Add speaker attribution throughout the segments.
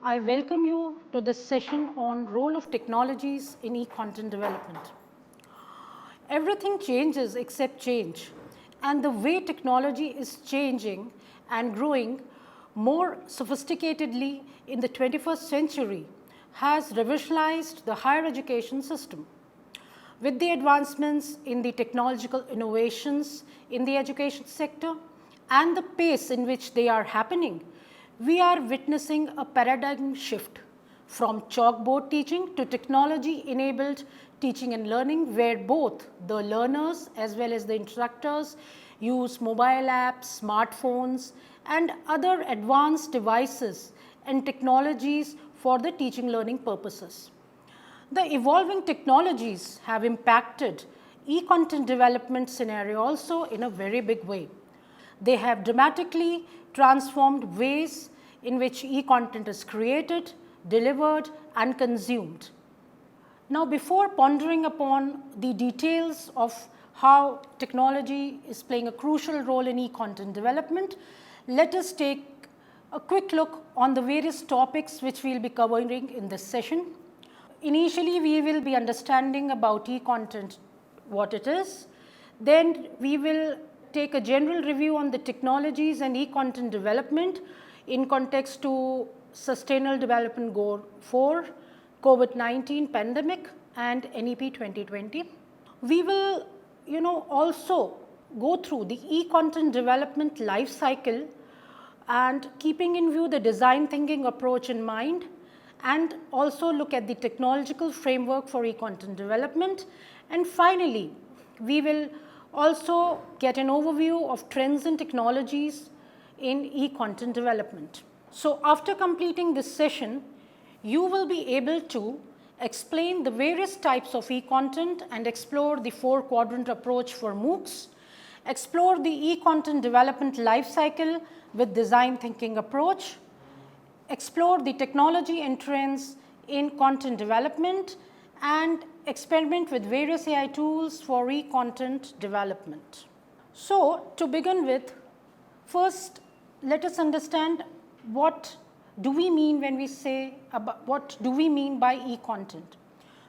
Speaker 1: I welcome you to this session on role of technologies in e-content development. Everything changes except change, and the way technology is changing and growing more sophisticatedly in the 21st century has revolutionized the higher education system. With the advancements in the technological innovations in the education sector and the pace in which they are happening, we are witnessing a paradigm shift from chalkboard teaching to technology enabled teaching and learning, where both the learners as well as the instructors use mobile apps, smartphones and other advanced devices and technologies for the teaching learning purposes. The evolving technologies have impacted e-content development scenario also in a very big way. They have dramatically transformed ways in which e-content is created, delivered and consumed. Now, before pondering upon the details of how technology is playing a crucial role in e-content development, let us take a quick look on the various topics which we will be covering in this session. Initially, we will be understanding about e-content, what it is. Then we will take a general review on the technologies and e-content development in context to Sustainable Development Goal 4, COVID-19 pandemic and NEP 2020. We will also go through the e-content development life cycle and keeping in view the design thinking approach in mind, and also look at the technological framework for e-content development. And finally, we will also get an overview of trends and technologies in e-content development. So, after completing this session, you will be able to explain the various types of e-content and explore the 4-quadrant approach for MOOCs, explore the e-content development life cycle with design thinking approach, explore the technology and trends in content development and experiment with various AI tools for e-content development. So, to begin with, first let us understand what do we mean when we say what do we mean by e-content.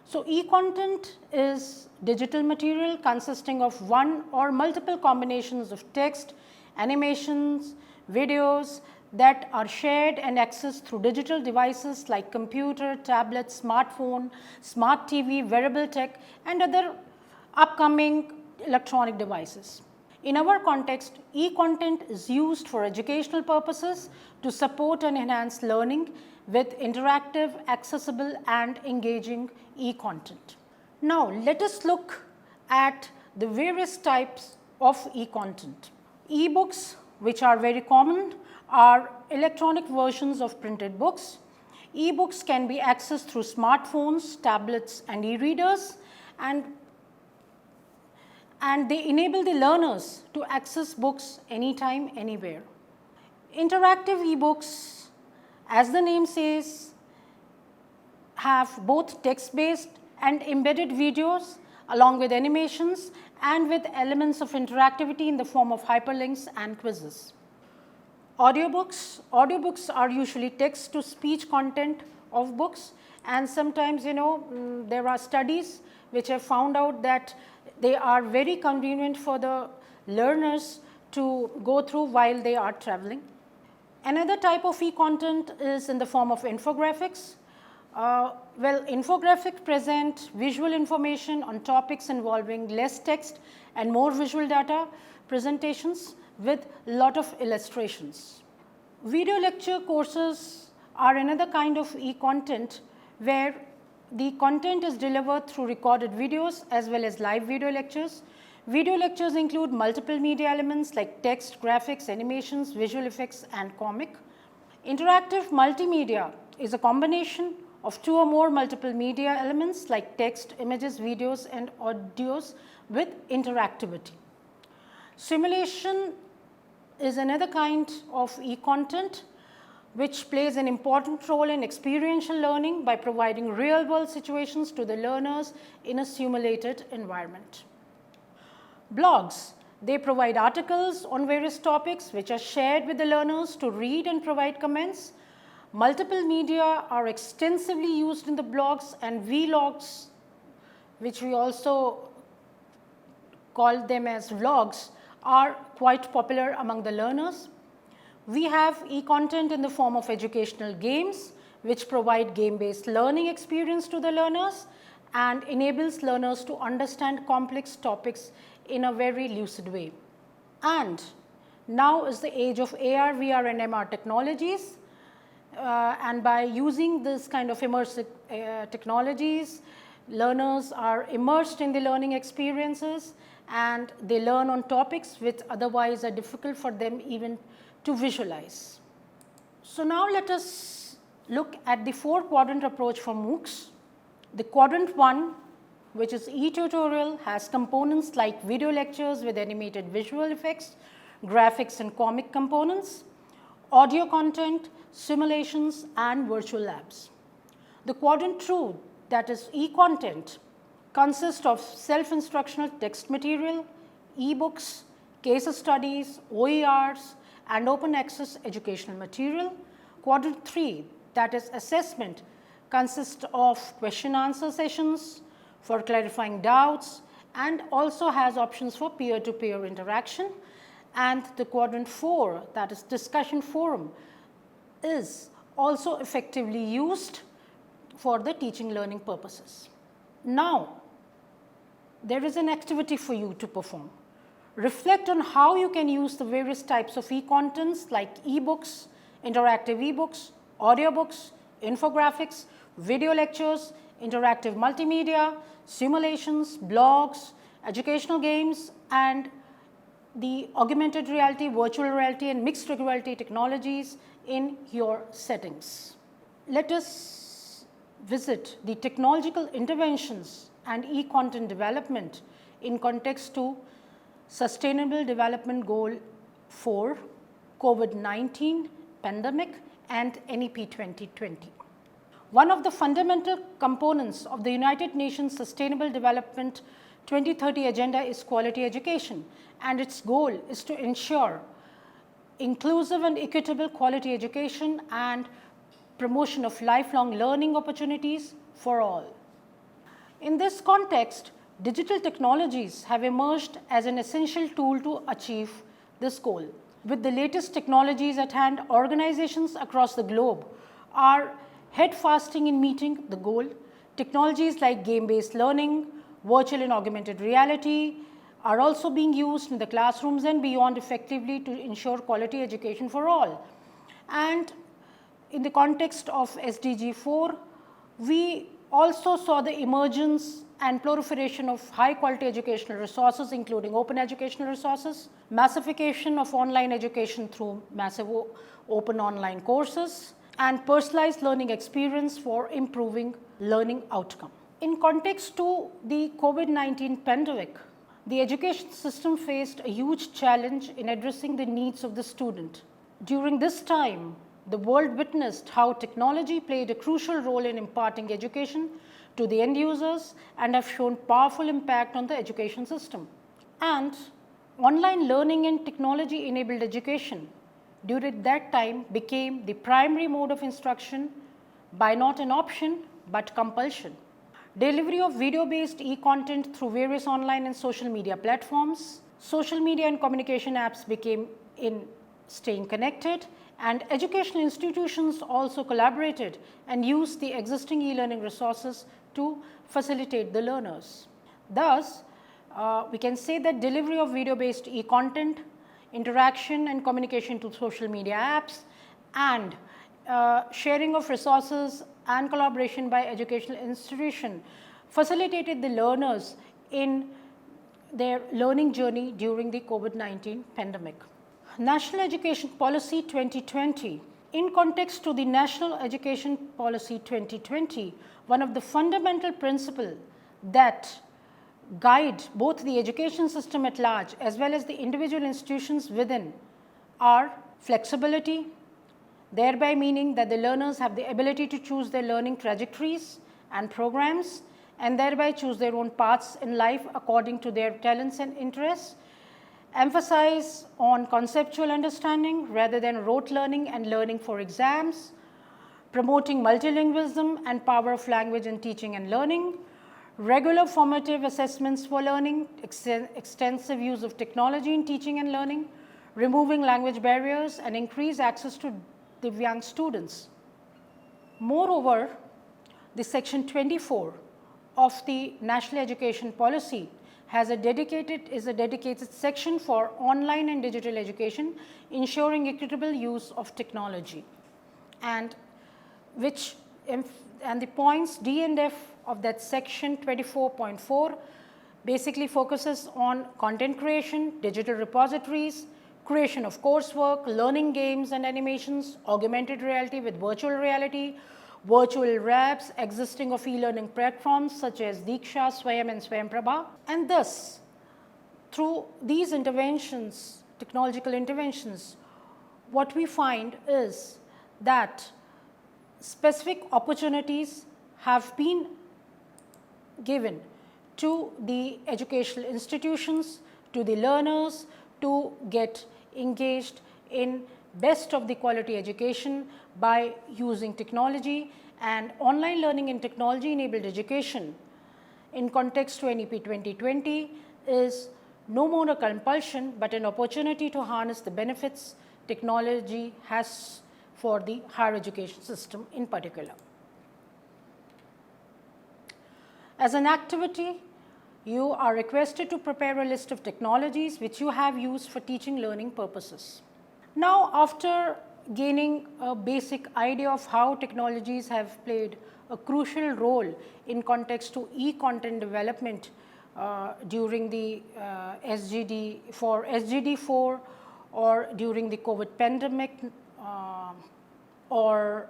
Speaker 1: So, e-content is digital material consisting of one or multiple combinations of text, animations, videos that are shared and accessed through digital devices like computer, tablet, smartphone, smart TV, wearable tech and other upcoming electronic devices. In our context, e-content is used for educational purposes to support and enhance learning with interactive, accessible and engaging e-content. Now, let us look at the various types of e-content. E-books, which are very common, are electronic versions of printed books. E-books can be accessed through smartphones, tablets and e-readers, and they enable the learners to access books anytime, anywhere. Interactive e-books, as the name says, have both text-based and embedded videos along with animations and with elements of interactivity in the form of hyperlinks and quizzes. Audiobooks are usually text to speech content of books, and sometimes there are studies which have found out that they are very convenient for the learners to go through while they are traveling. Another type of e-content is in the form of infographics. Infographics present visual information on topics involving less text and more visual data presentations with lot of illustrations. Video lecture courses are another kind of e-content where the content is delivered through recorded videos as well as live video lectures. Video lectures include multiple media elements like text, graphics, animations, visual effects and comic. Interactive multimedia is a combination of 2 or more multiple media elements like text, images, videos and audios with interactivity. Simulation is another kind of e-content which plays an important role in experiential learning by providing real world situations to the learners in a simulated environment. Blogs, they provide articles on various topics which are shared with the learners to read and provide comments. Multiple media are extensively used in the blogs, and vlogs, which we also call them as vlogs, are quite popular among the learners. We have e-content in the form of educational games, which provide game-based learning experience to the learners and enables learners to understand complex topics in a very lucid way. And now is the age of AR, VR and MR technologies, and by using this kind of immersive technologies, learners are immersed in the learning experiences and they learn on topics which otherwise are difficult for them even to visualize. So now let us look at the 4-quadrant approach for MOOCs. The quadrant 1, which is e-tutorial, has components like video lectures with animated visual effects, graphics and comic components, audio content, simulations and virtual labs. The quadrant 2, that is e-content, consists of self-instructional text material, e-books, case studies, OERs and open access educational material. Quadrant 3, that is assessment, consists of question answer sessions for clarifying doubts and also has options for peer-to-peer interaction. And the quadrant 4, that is discussion forum, is also effectively used for the teaching learning purposes. Now, there is an activity for you to perform. Reflect on how you can use the various types of e-contents like e-books, interactive e-books, audiobooks, infographics, video lectures, interactive multimedia, simulations, blogs, educational games and the augmented reality, virtual reality and mixed reality technologies in your settings. Let us visit the technological interventions and e-content development in context to Sustainable Development Goal 4, COVID-19 pandemic and NEP 2020. One of the fundamental components of the United Nations Sustainable Development 2030 agenda is quality education, and its goal is to ensure inclusive and equitable quality education and promotion of lifelong learning opportunities for all. In this context, digital technologies have emerged as an essential tool to achieve this goal. With the latest technologies at hand, organizations across the globe are headfasting in meeting the goal. Technologies like game-based learning, virtual and augmented reality are also being used in the classrooms and beyond effectively to ensure quality education for all. And in the context of SDG 4, we also saw the emergence and proliferation of high quality educational resources including open educational resources, massification of online education through massive open online courses and personalized learning experience for improving learning outcome. In context to the COVID-19 pandemic, the education system faced a huge challenge in addressing the needs of the student. During this time, the world witnessed how technology played a crucial role in imparting education to the end users and have shown powerful impact on the education system. And online learning and technology enabled education during that time became the primary mode of instruction by not an option but compulsion. Delivery of video-based e-content through various online and social media platforms, social media and communication apps became in staying connected, and educational institutions also collaborated and used the existing e-learning resources to facilitate the learners. Thus, we can say that delivery of video-based e-content, interaction and communication to social media apps, and sharing of resources and collaboration by educational institution facilitated the learners in their learning journey during the COVID-19 pandemic. National Education Policy 2020. In context to the National Education Policy 2020, one of the fundamental principles that guide both the education system at large as well as the individual institutions within are flexibility, thereby meaning that the learners have the ability to choose their learning trajectories and programs and thereby choose their own paths in life according to their talents and interests. Emphasize on conceptual understanding rather than rote learning and learning for exams. promoting multilingualism and power of language in teaching and learning, regular formative assessments for learning, extensive use of technology in teaching and learning, removing language barriers and increase access to Divyang students. Moreover, the section 24 of the National Education Policy has a dedicated section for online and digital education, ensuring equitable use of technology, and the points D and F of that section 24.4 basically focuses on content creation, digital repositories, creation of coursework, learning games and animations, augmented reality with virtual reality, virtual labs existing of e-learning platforms such as Diksha, Swayam and Swayam Prabha. And thus, through these interventions, technological interventions, what we find is that specific opportunities have been given to the educational institutions, to the learners to get engaged in best of the quality education by using technology, and online learning and technology enabled education in context to NEP 2020 is no more a compulsion, but an opportunity to harness the benefits technology has for the higher education system in particular. As an activity, you are requested to prepare a list of technologies which you have used for teaching learning purposes. Now, after gaining a basic idea of how technologies have played a crucial role in context to e-content development during the SGD4 or during the COVID pandemic or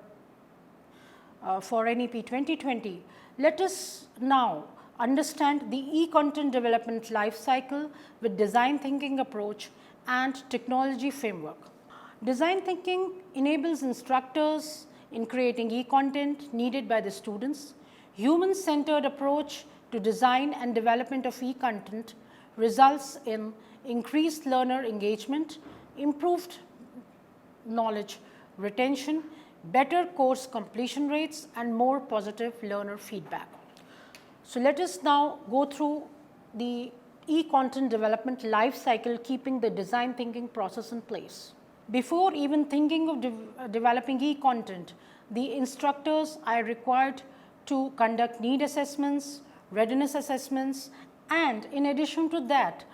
Speaker 1: for NEP 2020, let us now understand the e-content development life cycle with design thinking approach and technology framework. Design thinking enables instructors in creating e-content needed by the students. Human-centered approach to design and development of e-content results in increased learner engagement, improved knowledge retention, better course completion rates and more positive learner feedback. So, let us now go through the e-content development life cycle, keeping the design thinking process in place. Before even thinking of developing e-content, the instructors are required to conduct need assessments, readiness assessments, and in addition to that,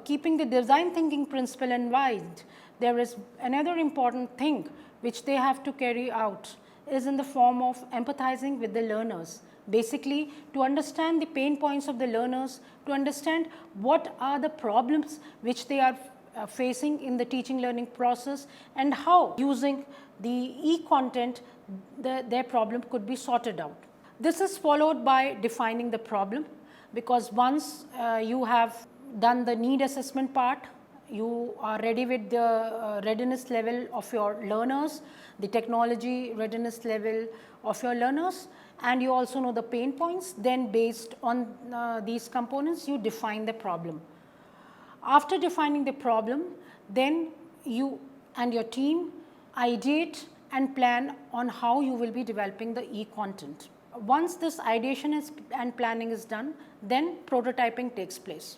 Speaker 1: keeping the design thinking principle in mind, there is another important thing which they have to carry out is in the form of empathizing with the learners. Basically, to understand the pain points of the learners, to understand what are the problems which they are facing in the teaching learning process and how using the e-content their problem could be sorted out. This is followed by defining the problem, because once you have done the need assessment part, you are ready with the readiness level of your learners, the technology readiness level of your learners, and you also know the pain points. Then based on these components, you define the problem. After defining the problem, then you and your team ideate and plan on how you will be developing the e-content. Once this ideation and planning is done, then prototyping takes place.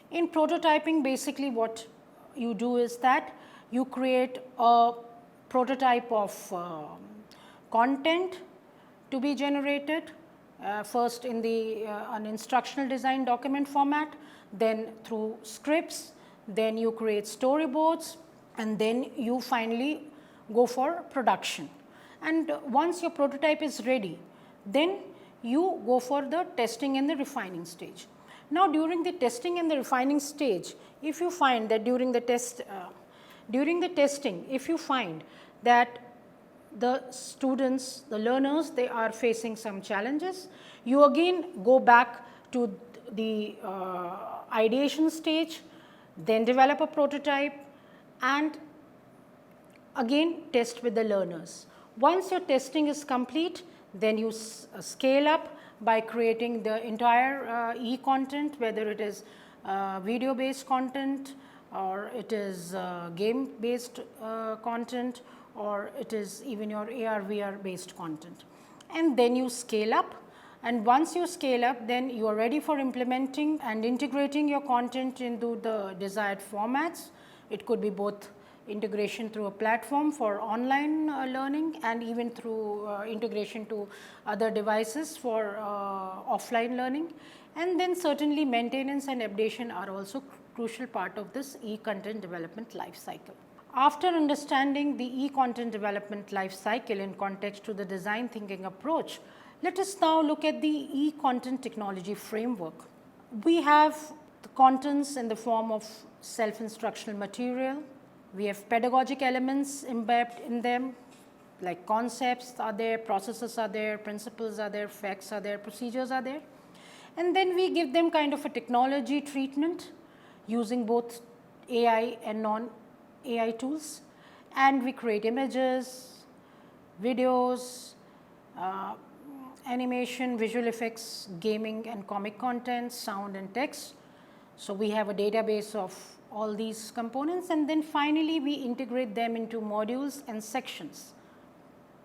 Speaker 1: In prototyping, basically what you do is that you create a prototype of content to be generated, first in the an instructional design document format, then through scripts, then you create storyboards, and then you finally go for production. And once your prototype is ready, then you go for the testing and the refining stage. Now, during the testing and the refining stage, if you find that during the testing, if you find that the students, the learners, they are facing some challenges, you again go back to the ideation stage, then develop a prototype and again test with the learners. Once your testing is complete, then you scale up by creating the entire e-content, whether it is video based content or it is game based content or it is even your AR, VR based content. And then you scale up, and once you scale up, then you are ready for implementing and integrating your content into the desired formats. It could be both integration through a platform for online learning and even through integration to other devices for offline learning. And then certainly maintenance and updation are also crucial part of this e-content development life cycle. After understanding the e-content development life cycle in context to the design thinking approach, let us now look at the e-content technology framework. We have the contents in the form of self-instructional material. We have pedagogic elements embedded in them, like concepts are there, processes are there, principles are there, facts are there, procedures are there. And then we give them kind of a technology treatment using both AI and non-AI tools, and we create images, videos, animation, visual effects, gaming and comic content, sound and text. So, we have a database of all these components, and then finally, we integrate them into modules and sections.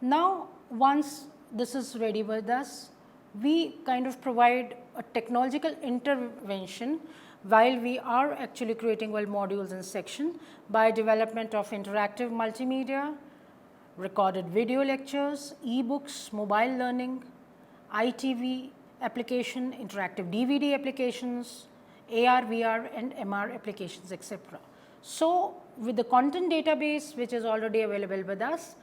Speaker 1: Now, once this is ready with us, we kind of provide a technological intervention while we are actually creating modules and section by development of interactive multimedia, recorded video lectures, e-books, mobile learning, ITV application, interactive DVD applications, AR, VR and MR applications, etc. So, with the content database which is already available with us,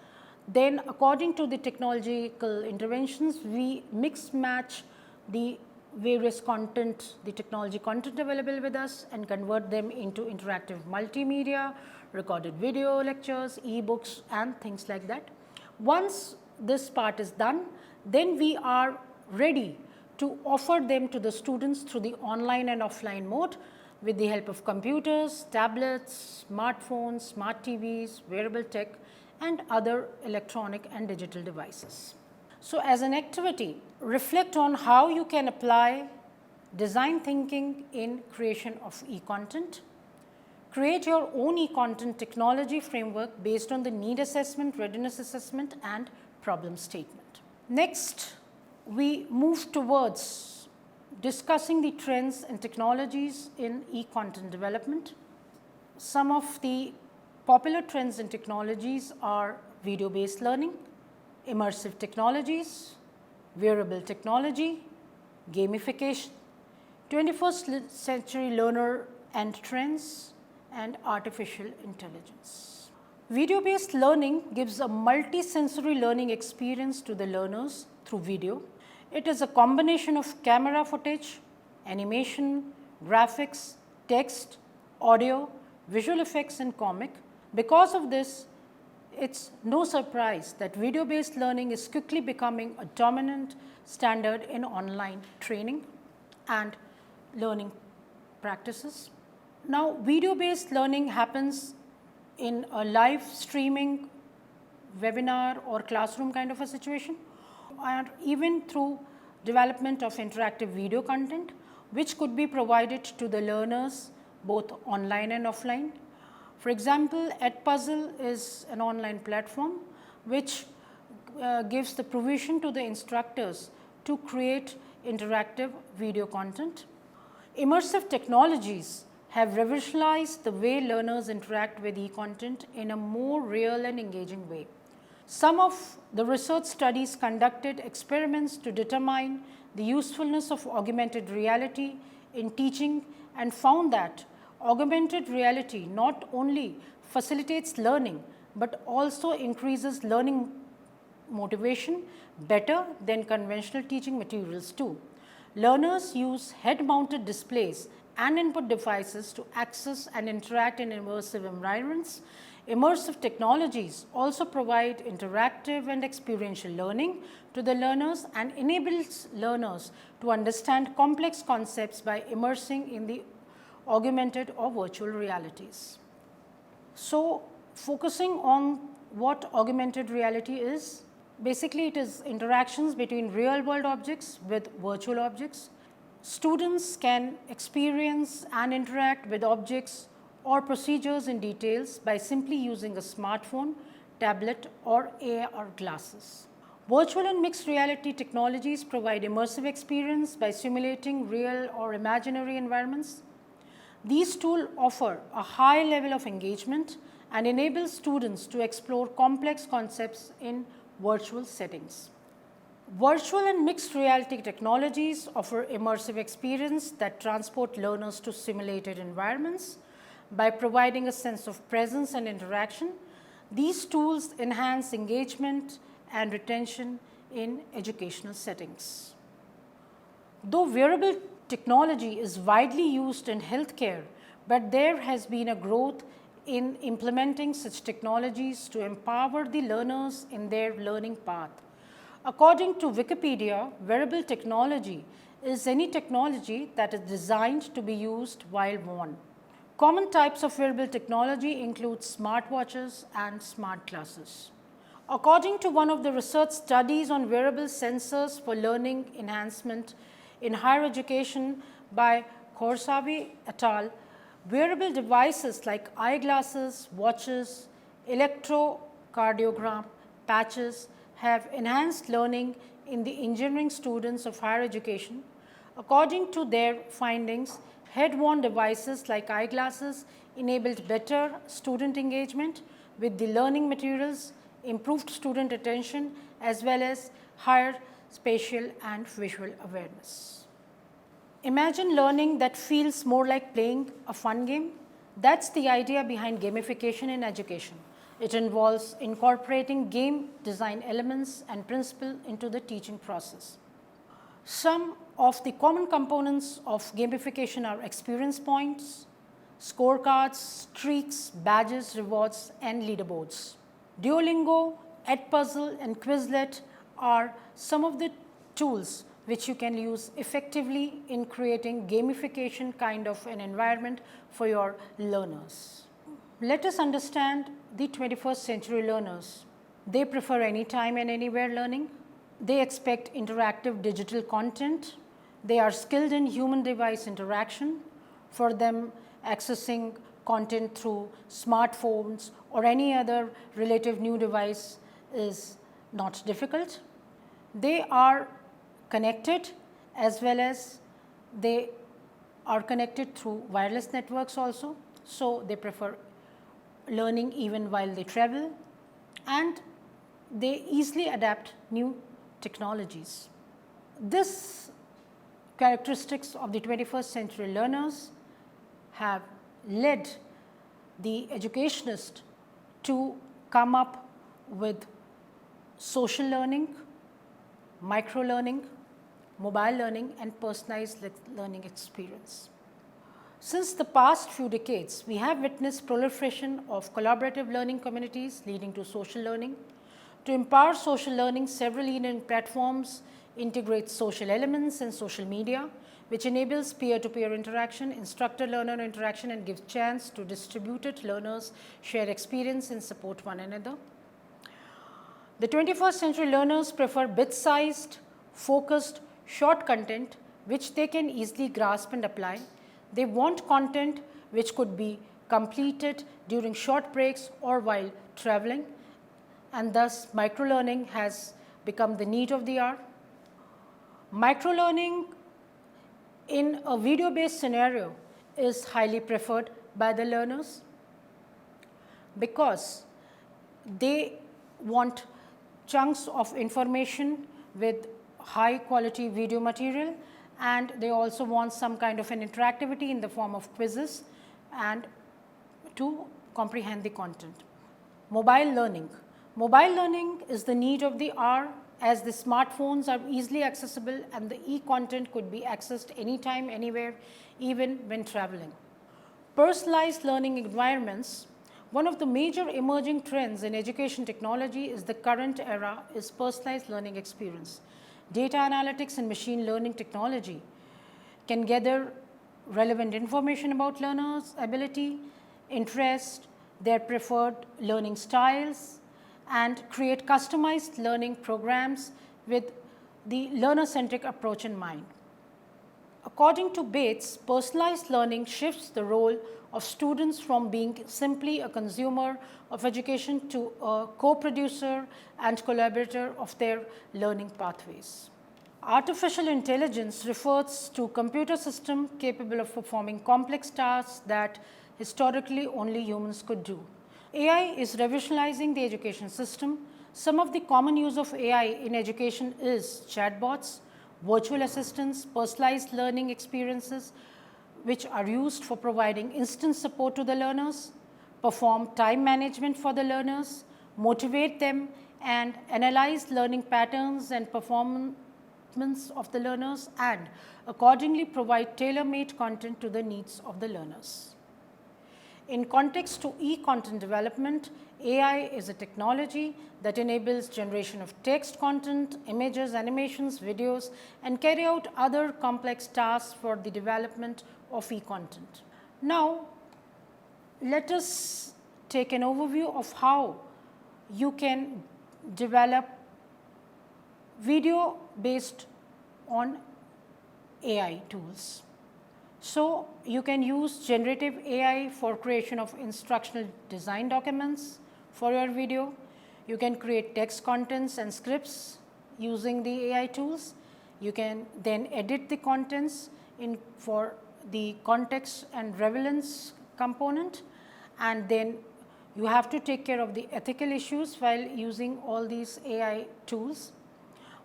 Speaker 1: then according to the technological interventions, we mix match the various content, the technology content available with us and convert them into interactive multimedia, recorded video lectures, e-books and things like that. Once this part is done, then we are ready to offer them to the students through the online and offline mode with the help of computers, tablets, smartphones, smart TVs, wearable tech and other electronic and digital devices. So, as an activity, reflect on how you can apply design thinking in creation of e-content. Create your own e-content technology framework based on the need assessment, readiness assessment and problem statement. Next, we move towards discussing the trends and technologies in e-content development. Some of the popular trends and technologies are video based learning, immersive technologies, wearable technology, gamification, 21st century learner and trends and artificial intelligence. Video based learning gives a multi-sensory learning experience to the learners through video. It is a combination of camera footage, animation, graphics, text, audio, visual effects and comic. Because of this, it's no surprise that video based learning is quickly becoming a dominant standard in online training and learning practices. Now, video based learning happens in a live streaming webinar or classroom kind of a situation, and even through development of interactive video content which could be provided to the learners both online and offline. For example, Edpuzzle is an online platform which gives the provision to the instructors to create interactive video content. Immersive technologies have revolutionized the way learners interact with e-content in a more real and engaging way. Some of the research studies conducted experiments to determine the usefulness of augmented reality in teaching and found that augmented reality not only facilitates learning, but also increases learning motivation better than conventional teaching materials too. Learners use head-mounted displays and input devices to access and interact in immersive environments. Immersive technologies also provide interactive and experiential learning to the learners and enables learners to understand complex concepts by immersing in the augmented or virtual realities. So, focusing on what augmented reality is, basically it is interactions between real world objects with virtual objects. Students can experience and interact with objects or procedures in details by simply using a smartphone, tablet or AR glasses. Virtual and mixed reality technologies provide immersive experience by simulating real or imaginary environments. These tools offer a high level of engagement and enable students to explore complex concepts in virtual settings. Virtual and mixed reality technologies offer immersive experience that transport learners to simulated environments. By providing a sense of presence and interaction, these tools enhance engagement and retention in educational settings. Though wearable technology is widely used in healthcare, but there has been a growth in implementing such technologies to empower the learners in their learning path. According to Wikipedia, wearable technology is any technology that is designed to be used while worn. Common types of wearable technology include smartwatches and smart glasses. According to one of the research studies on wearable sensors for learning enhancement in higher education by Khorsavi et al., wearable devices like eyeglasses, watches, electrocardiogram patches have enhanced learning in the engineering students of higher education. According to their findings, head-worn devices like eyeglasses enabled better student engagement with the learning materials, improved student attention, as well as higher spatial and visual awareness. Imagine learning that feels more like playing a fun game. That's the idea behind gamification in education. It involves incorporating game design elements and principles into the teaching process. Some of the common components of gamification are experience points, scorecards, streaks, badges, rewards, and leaderboards. Duolingo, Edpuzzle, and Quizlet are some of the tools which you can use effectively in creating gamification kind of an environment for your learners. Let us understand the 21st century learners. They prefer anytime and anywhere learning. They expect interactive digital content. They are skilled in human device interaction. For them, accessing content through smartphones or any other relative new device is not difficult. They are connected as well as they are connected through wireless networks also. So, they prefer learning even while they travel, and they easily adapt new technologies. This characteristics of the 21st century learners have led the educationist to come up with social learning, micro learning, mobile learning, and personalized learning experience. Since the past few decades, we have witnessed proliferation of collaborative learning communities leading to social learning. To empower social learning, several e-learning platforms integrate social elements and social media, which enables peer-to-peer interaction, instructor-learner interaction, and gives chance to distributed learners share experience and support one another. The 21st century learners prefer bit-sized, focused, short content which they can easily grasp and apply. They want content which could be completed during short breaks or while traveling, and thus micro-learning has become the need of the hour. Micro-learning in a video-based scenario is highly preferred by the learners because they want chunks of information with high quality video material, and they also want some kind of an interactivity in the form of quizzes and to comprehend the content. Mobile learning. Mobile learning is the need of the hour as the smartphones are easily accessible and the e-content could be accessed anytime, anywhere, even when traveling. Personalized learning environments. One of the major emerging trends in education technology is the current era is personalized learning experience. Data analytics and machine learning technology can gather relevant information about learners' ability, interest, their preferred learning styles, and create customized learning programs with the learner-centric approach in mind. According to Bates, personalized learning shifts the role of students from being simply a consumer of education to a co-producer and collaborator of their learning pathways. Artificial intelligence refers to computer system capable of performing complex tasks that historically only humans could do. AI is revolutionizing the education system. Some of the common use of AI in education is chatbots, virtual assistants, personalized learning experiences which are used for providing instant support to the learners, perform time management for the learners, motivate them and analyze learning patterns and performance of the learners, and accordingly provide tailor-made content to the needs of the learners. In context to e-content development, AI is a technology that enables generation of text content, images, animations, videos, and carry out other complex tasks for the development of e-content. Now, let us take an overview of how you can develop video based on AI tools. So, you can use generative AI for creation of instructional design documents for your video. You can create text contents and scripts using the AI tools. You can then edit the contents for the context and relevance component, and then you have to take care of the ethical issues while using all these AI tools.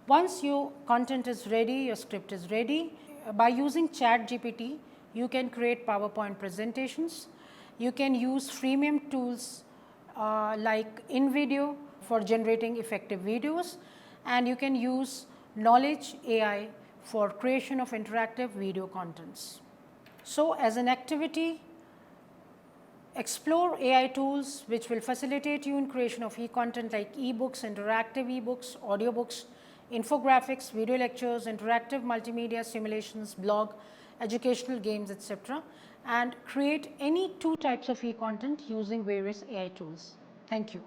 Speaker 1: Once your content is ready, your script is ready, by using ChatGPT, you can create PowerPoint presentations. You can use freemium tools like InVideo for generating effective videos, and you can use Knowledge AI for creation of interactive video contents. So, as an activity, explore AI tools which will facilitate you in creation of e-content like e-books, interactive e-books, audiobooks, infographics, video lectures, interactive multimedia simulations, blog, educational games, etc., and create any two types of e-content using various AI tools. Thank you.